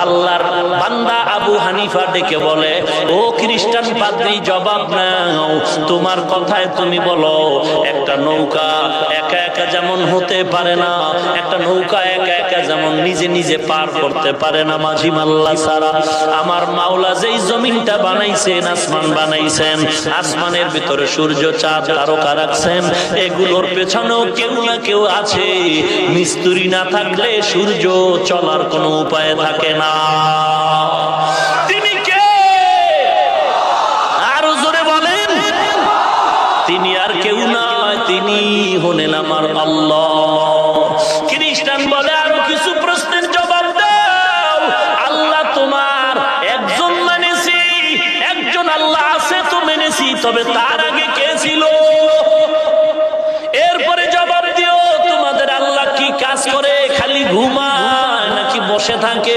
আল্লাহর বান্দা আবু হানিফা ডেকে বলে, ও খ্রিস্টান পাদ্রী, জবাব নাও, তোমার কথায় তুমি বলো একটা নৌকা একা একা যেমন হতে পারে না, একটা নৌকা একা একা যেমন নিজে নিজে পার করতে পারে না মাঝি মাল্লা ছাড়া, আমার মাওলা যেই জমিনটা বানাইছেন, আসমান বানাইছেন, আসমানের ভিতরে সূর্য চাঁদ তারকা রাখছেন, এগুলোর পেছনেও কেউ না কেউ আছে। মিস্ত্রি না থাকলে সূর্য চলার কোনো উপায় থাকে না। তিনি কে? আরো জোরে বলেন। তিনি আর কেউ নয়, তিনি হলেন আমার আল্লাহ। খ্রিস্টান বলে, আরো কিছু প্রশ্নের জবাব দাও। আল্লাহ তোমার একজন মানেছি, একজন আল্লাহ আছে তো মেনেছি, তবে তার আগে কে ছিল? এরপরে জবাব দিও, তোমাদের আল্লাহ কি কাজ করে? খালি ঘুমায় নাকি বসে থাকে?